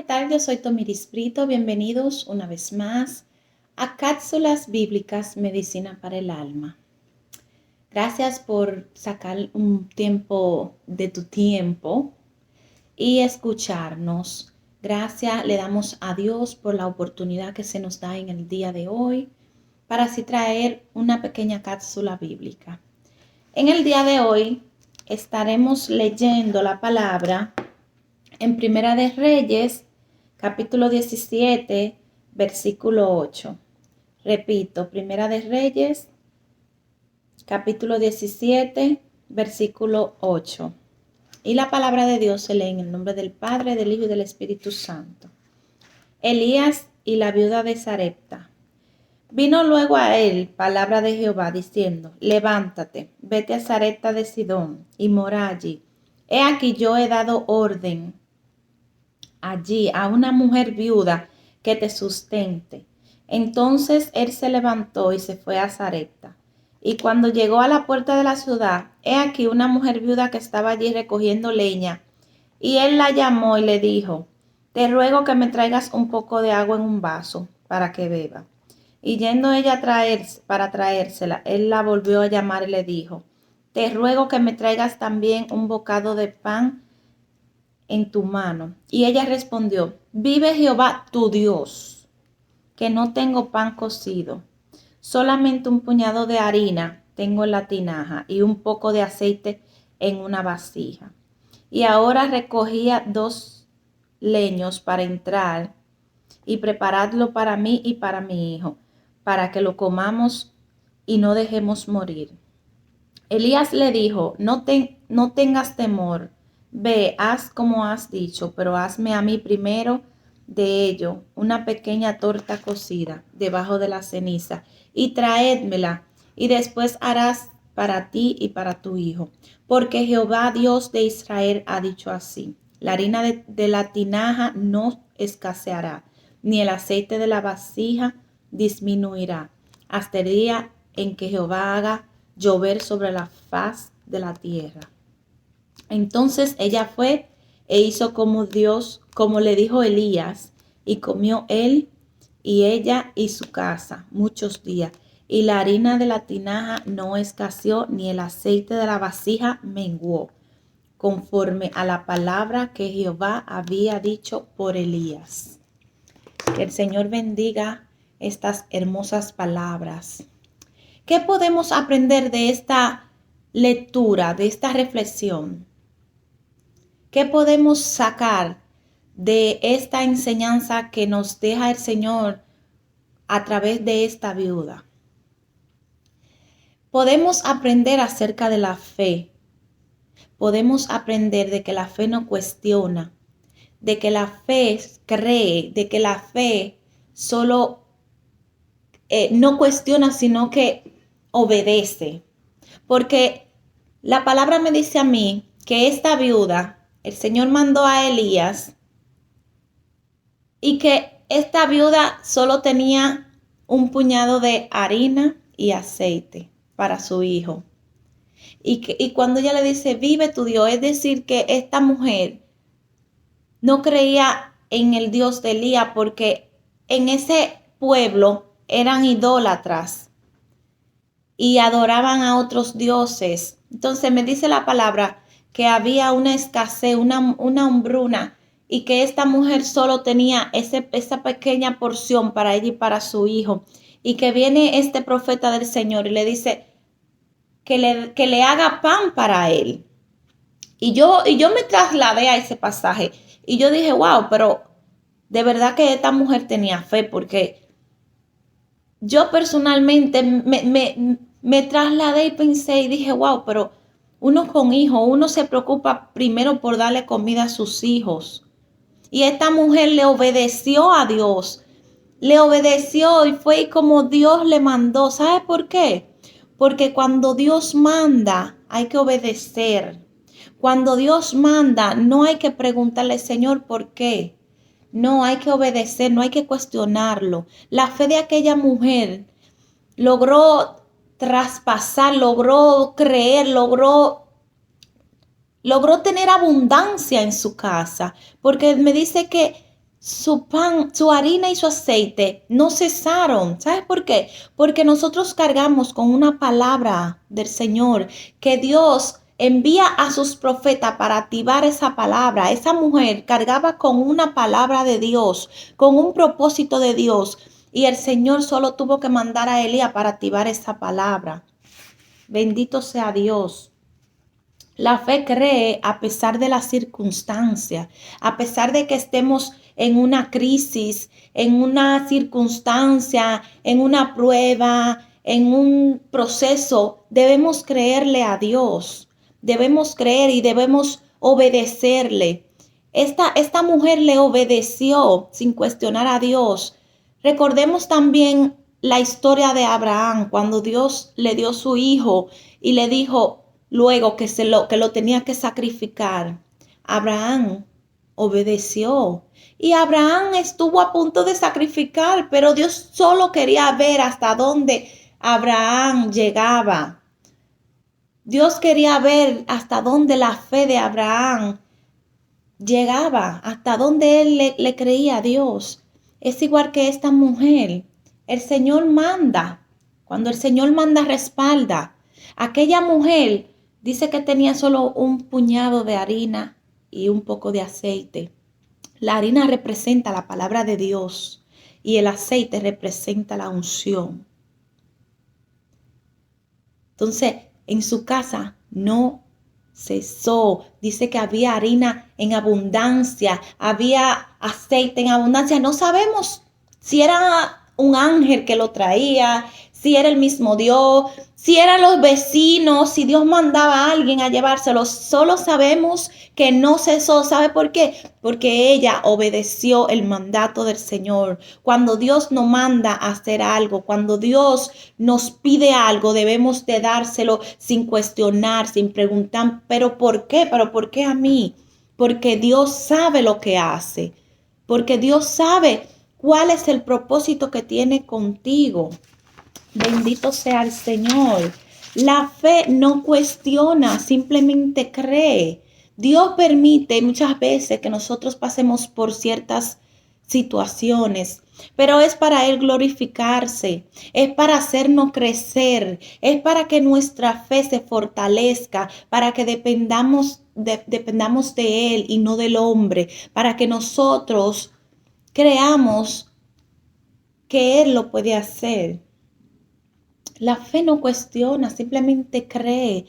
¿qué tal? Yo soy Tomiris Brito. Bienvenidos una vez más a Cápsulas Bíblicas Medicina para el Alma. Gracias por sacar un tiempo de tu tiempo y escucharnos. Gracias le damos a Dios por la oportunidad que se nos da en el día de hoy para así traer una pequeña cápsula bíblica. En el día de hoy estaremos leyendo la palabra en Primera de Reyes, capítulo 17, versículo 8. Repito, Primera de Reyes, capítulo 17, versículo 8. Y la palabra de Dios se lee en el nombre del Padre, del Hijo y del Espíritu Santo. Elías y la viuda de Sarepta. Vino luego a él palabra de Jehová diciendo: levántate, vete a Sarepta de Sidón y mora allí. He aquí yo he dado orden allí a una mujer viuda que te sustente. Entonces él se levantó y se fue a Sarepta. Y cuando llegó a la puerta de la ciudad, he aquí una mujer viuda que estaba allí recogiendo leña. Y él la llamó y le dijo: te ruego que me traigas un poco de agua en un vaso para que beba. Y yendo ella para traérsela, él la volvió a llamar y le dijo: te ruego que me traigas también un bocado de pan en tu mano. Y ella respondió: vive Jehová tu Dios, que no tengo pan cocido, solamente un puñado de harina tengo en la tinaja y un poco de aceite en una vasija. Y ahora recogía 2 leños para entrar y preparadlo para mí y para mi hijo, para que lo comamos y no dejemos morir. Elías le dijo: no tengas temor. Ve, haz como has dicho, pero hazme a mí primero de ello una pequeña torta cocida debajo de la ceniza y traédmela, y después harás para ti y para tu hijo. Porque Jehová Dios de Israel ha dicho así: la harina de la tinaja no escaseará, ni el aceite de la vasija disminuirá, hasta el día en que Jehová haga llover sobre la faz de la tierra. Entonces ella fue e hizo como le dijo Elías, y comió él y ella y su casa muchos días. Y la harina de la tinaja no escaseó, ni el aceite de la vasija menguó, conforme a la palabra que Jehová había dicho por Elías. Que el Señor bendiga estas hermosas palabras. ¿Qué podemos aprender de esta lectura, de esta reflexión? ¿Qué podemos sacar de esta enseñanza que nos deja el Señor a través de esta viuda? Podemos aprender acerca de la fe. Podemos aprender de que la fe no cuestiona, de que la fe cree, de que la fe solo no cuestiona, sino que obedece. Porque la palabra me dice a mí que esta viuda, el Señor mandó a Elías, y que esta viuda solo tenía un puñado de harina y aceite para su hijo. Y cuando ella le dice: vive tu Dios, es decir, que esta mujer no creía en el Dios de Elías, porque en ese pueblo eran idólatras y adoraban a otros dioses. Entonces me dice la palabra que había una escasez, una hambruna, y que esta mujer solo tenía esa pequeña porción para ella y para su hijo. Y que viene este profeta del Señor y le dice que le haga pan para él. Y yo me trasladé a ese pasaje y yo dije: wow, pero de verdad que esta mujer tenía fe, porque yo personalmente me trasladé y pensé y dije: wow, pero uno con hijos, uno se preocupa primero por darle comida a sus hijos. Y esta mujer le obedeció a Dios, le obedeció y fue como Dios le mandó. ¿Sabe por qué? Porque cuando Dios manda, hay que obedecer. Cuando Dios manda, no hay que preguntarle: Señor, ¿por qué? No, hay que obedecer, no hay que cuestionarlo. La fe de aquella mujer logró traspasar, logró creer, logró tener abundancia en su casa, porque me dice que su pan, su harina y su aceite no cesaron. ¿Sabes por qué? Porque nosotros cargamos con una palabra del Señor que Dios envía a sus profetas para activar esa palabra. Esa mujer cargaba con una palabra de Dios, con un propósito de Dios. Y el Señor solo tuvo que mandar a Elías para activar esa palabra. Bendito sea Dios. La fe cree a pesar de las circunstancias, a pesar de que estemos en una crisis, en una circunstancia, en una prueba, en un proceso. Debemos creerle a Dios, debemos creer y debemos obedecerle. Esta mujer le obedeció sin cuestionar a Dios. Recordemos también la historia de Abraham, cuando Dios le dio su hijo y le dijo, luego que lo tenía que sacrificar, Abraham obedeció. Y Abraham estuvo a punto de sacrificar, pero Dios solo quería ver hasta dónde Abraham llegaba. Dios quería ver hasta dónde la fe de Abraham llegaba, hasta dónde él le creía a Dios. Es igual que esta mujer. El Señor manda. Cuando el Señor manda, respalda. Aquella mujer dice que tenía solo un puñado de harina y un poco de aceite. La harina representa la palabra de Dios y el aceite representa la unción. Entonces, en su casa no cesó. Dice que había harina en abundancia, había aceite en abundancia. No sabemos si era un ángel que lo traía, si era el mismo Dios, si eran los vecinos, si Dios mandaba a alguien a llevárselo. Solo sabemos que no cesó. ¿Sabe por qué? Porque ella obedeció el mandato del Señor. Cuando Dios nos manda a hacer algo, cuando Dios nos pide algo, debemos de dárselo sin cuestionar, sin preguntar, ¿pero por qué? ¿Pero por qué a mí? Porque Dios sabe lo que hace. Porque Dios sabe cuál es el propósito que tiene contigo. Bendito sea el Señor. La fe no cuestiona, simplemente cree. Dios permite muchas veces que nosotros pasemos por ciertas situaciones, pero es para Él glorificarse, es para hacernos crecer, es para que nuestra fe se fortalezca, para que dependamos de Él y no del hombre, para que nosotros creamos que Él lo puede hacer. La fe no cuestiona, simplemente cree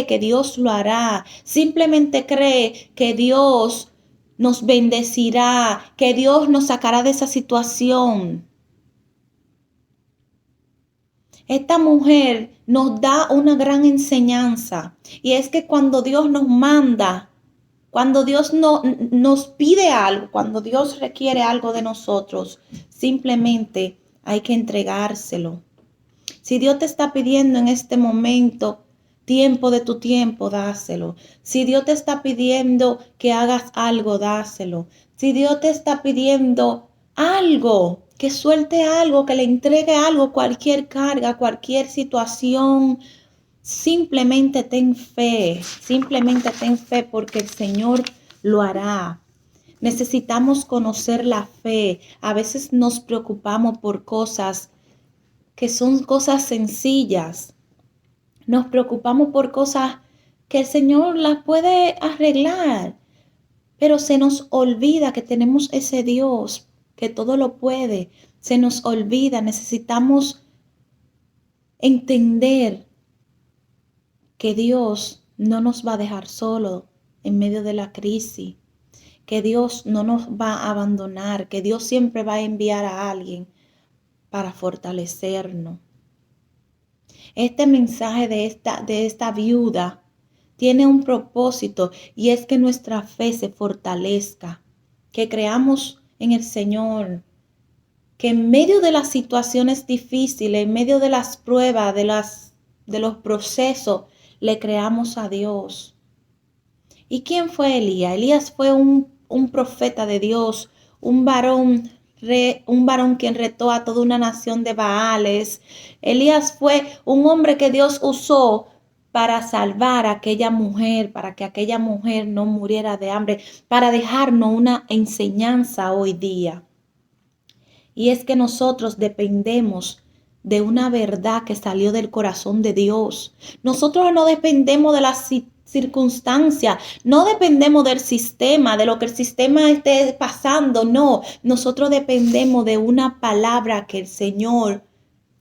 que Dios lo hará, simplemente cree que Dios nos bendecirá, que Dios nos sacará de esa situación. Esta mujer nos da una gran enseñanza y es que cuando Dios nos manda, cuando Dios nos pide algo, cuando Dios requiere algo de nosotros, simplemente hay que entregárselo. Si Dios te está pidiendo en este momento tiempo de tu tiempo, dáselo. Si Dios te está pidiendo que hagas algo, dáselo. Si Dios te está pidiendo algo, que suelte algo, que le entregue algo, cualquier carga, cualquier situación, simplemente ten fe porque el Señor lo hará. Necesitamos conocer la fe. A veces nos preocupamos por cosas que son cosas sencillas. Nos preocupamos por cosas que el Señor las puede arreglar, pero se nos olvida que tenemos ese Dios que todo lo puede. Se nos olvida, necesitamos entender que Dios no nos va a dejar solo en medio de la crisis, que Dios no nos va a abandonar, que Dios siempre va a enviar a alguien para fortalecernos. Este mensaje de esta viuda tiene un propósito y es que nuestra fe se fortalezca, que creamos en el Señor, que en medio de las situaciones difíciles, en medio de las pruebas, de los procesos, le creamos a Dios. ¿Y quién fue Elías? Elías fue un profeta de Dios, un varón quien retó a toda una nación de Baales. Elías fue un hombre que Dios usó para salvar a aquella mujer, para que aquella mujer no muriera de hambre, para dejarnos una enseñanza hoy día. Y es que nosotros dependemos de una verdad que salió del corazón de Dios. Nosotros no dependemos de las circunstancias, no dependemos del sistema, de lo que el sistema esté pasando, no. Nosotros dependemos de una palabra que el Señor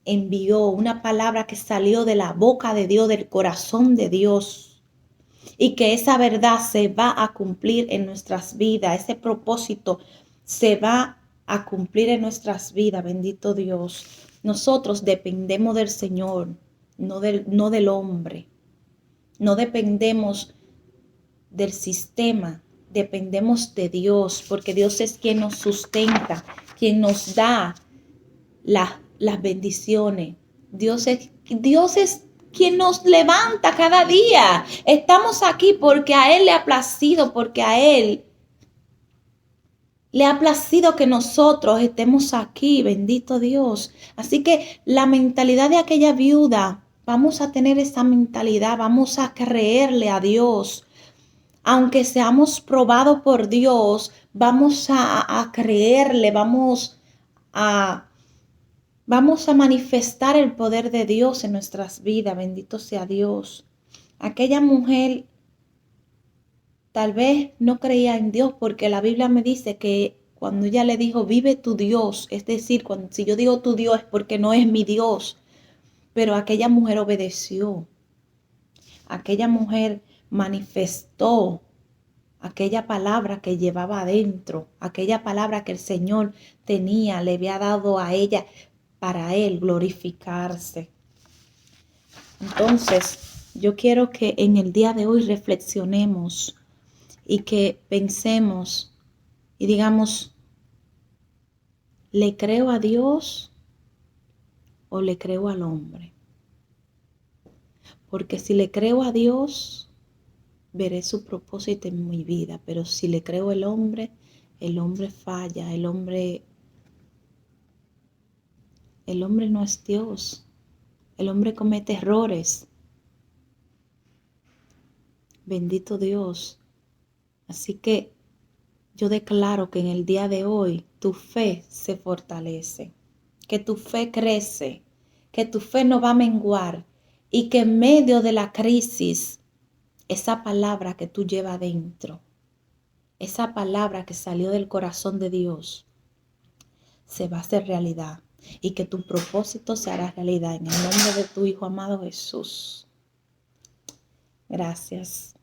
envió, una palabra que salió de la boca de Dios, del corazón de Dios. Y que esa verdad se va a cumplir en nuestras vidas, ese propósito se va a cumplir en nuestras vidas, bendito Dios. Nosotros dependemos del Señor, no del hombre. No dependemos del sistema, dependemos de Dios, porque Dios es quien nos sustenta, quien nos da las bendiciones. Dios es quien nos levanta cada día. Estamos aquí porque a Él le ha placido, porque a Él le ha placido que nosotros estemos aquí, bendito Dios. Así que la mentalidad de aquella viuda, vamos a tener esa mentalidad, vamos a creerle a Dios. Aunque seamos probados por Dios, vamos a creerle, vamos a manifestar el poder de Dios en nuestras vidas. Bendito sea Dios. Aquella mujer tal vez no creía en Dios, porque la Biblia me dice que cuando ella le dijo, vive tu Dios, es decir, si yo digo tu Dios es porque no es mi Dios, pero aquella mujer obedeció. Aquella mujer manifestó aquella palabra que llevaba adentro, aquella palabra que el Señor tenía, le había dado a ella para Él glorificarse. Entonces, yo quiero que en el día de hoy reflexionemos y que pensemos y digamos, ¿le creo a Dios o le creo al hombre? Porque si le creo a Dios, veré su propósito en mi vida, pero si le creo al hombre, el hombre falla, el hombre no es Dios, el hombre comete errores. Bendito Dios. Así que yo declaro que en el día de hoy tu fe se fortalece, que tu fe crece, que tu fe no va a menguar y que en medio de la crisis, esa palabra que tú llevas dentro, esa palabra que salió del corazón de Dios, se va a hacer realidad y que tu propósito se hará realidad en el nombre de tu Hijo amado Jesús. Gracias.